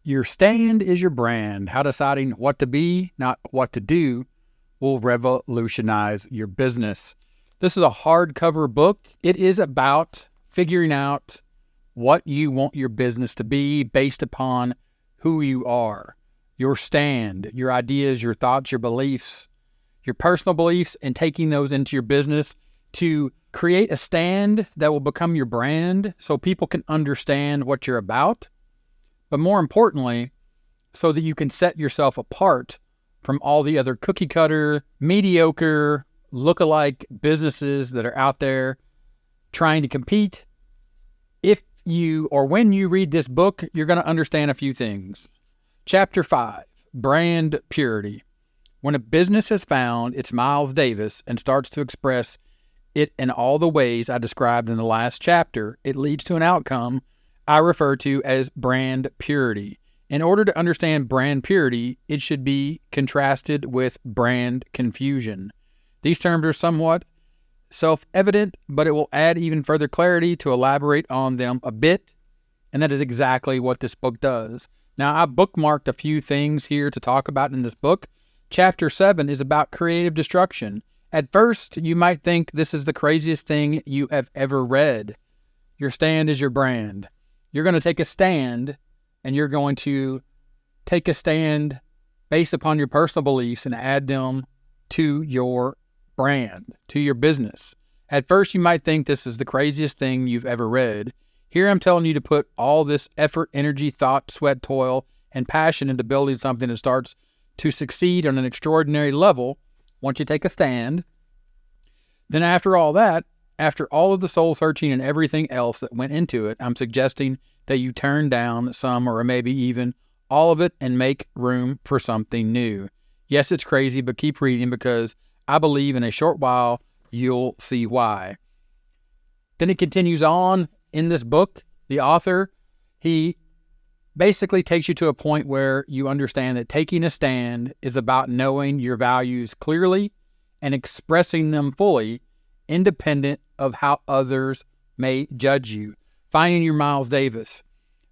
Your stand is your brand. How deciding what to be, not what to do, will revolutionize your business. This is a hardcover book. It is about figuring out what you want your business to be based upon who you are, your stand, your ideas, your thoughts, your beliefs, your personal beliefs, and taking those into your business to create a stand that will become your brand so people can understand what you're about. But more importantly, so that you can set yourself apart from all the other cookie cutter, mediocre, lookalike businesses that are out there trying to compete. If you or when you read this book, you're going to understand a few things. Chapter 5, Brand Purity. When a business has found its Miles Davis and starts to express it in all the ways I described in the last chapter, it leads to an outcome I refer to as brand purity. In order to understand brand purity, it should be contrasted with brand confusion. These terms are somewhat self-evident, but it will add even further clarity to elaborate on them a bit, and that is exactly what this book does. Now, I bookmarked a few things here to talk about in this book. Chapter 7 is about creative destruction. At first, you might think this is the craziest thing you have ever read. Your stand is your brand. You're going to take a stand, and you're going to take a stand based upon your personal beliefs and add them to your brand, to your business. At first, you might think this is the craziest thing you've ever read. Here I'm telling you to put all this effort, energy, thought, sweat, toil, and passion into building something that starts to succeed on an extraordinary level once you take a stand. Then after all that, after all of the soul searching and everything else that went into it, I'm suggesting that you turn down some or maybe even all of it and make room for something new. Yes, it's crazy, but keep reading because I believe in a short while you'll see why. Then it continues on in this book. The author, he basically takes you to a point where you understand that taking a stand is about knowing your values clearly and expressing them fully, independent of how others may judge you. Finding your Miles Davis,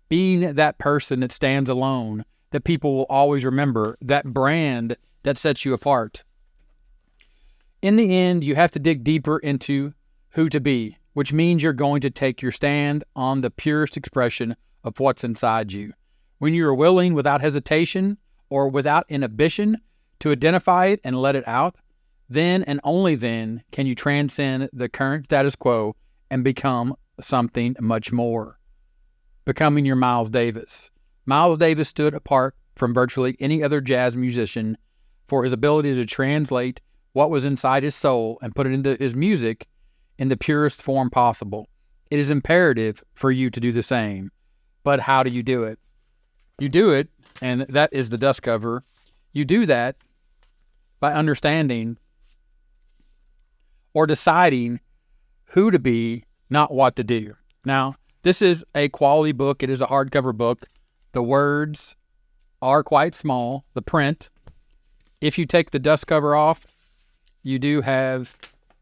being that person that stands alone, that people will always remember, that brand that sets you apart. In the end, you have to dig deeper into who to be, which means you're going to take your stand on the purest expression of what's inside you. When you are willing, without hesitation or without inhibition, to identify it and let it out, then and only then can you transcend the current status quo and become something much more. Becoming your Miles Davis. Miles Davis stood apart from virtually any other jazz musician for his ability to translate what was inside his soul and put it into his music in the purest form possible. It is imperative for you to do the same. But how do you do it? You do it, and that is the dust cover. You do that by understanding or deciding who to be, not what to do. Now, this is a quality book. It is a hardcover book. The words are quite small, the print. If you take the dust cover off, you do have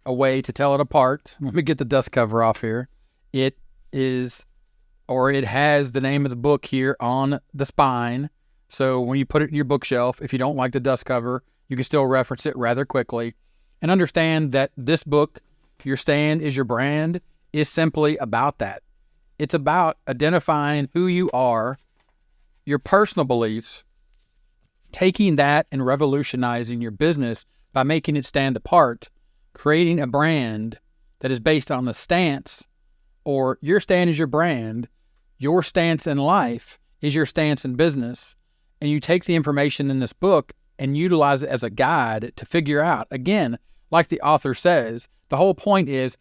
a way to tell it apart. Let me get the dust cover off here. It has the name of the book here on the spine. So when you put it in your bookshelf, if you don't like the dust cover, you can still reference it rather quickly. And understand that this book, Your Stand is Your Brand, is simply about that. It's about identifying who you are, your personal beliefs, taking that and revolutionizing your business by making it stand apart, creating a brand that is based on the stance, or your stand is your brand, your stance in life is your stance in business, and you take the information in this book and utilize it as a guide to figure out, again, like the author says, the whole point is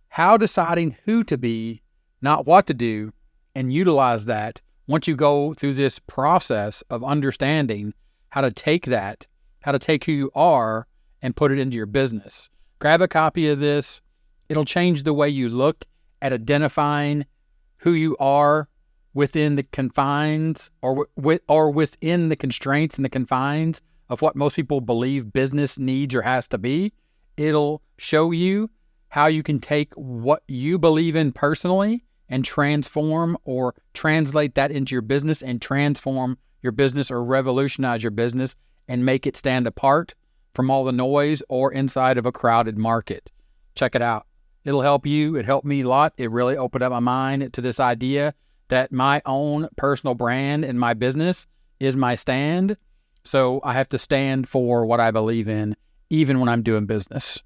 how deciding who to be, not what to do, and utilize that once you go through this process of understanding how to take that, how to take who you are and put it into your business. Grab a copy of this. It'll change the way you look at identifying who you are within the confines or within the constraints and the confines of what most people believe business needs or has to be. It'll show you how you can take what you believe in personally and transform or translate that into your business and transform your business or revolutionize your business and make it stand apart from all the noise or inside of a crowded market. Check it out. It'll help you. It helped me a lot. It really opened up my mind to this idea that my own personal brand and my business is my stand. So I have to stand for what I believe in, even when I'm doing business.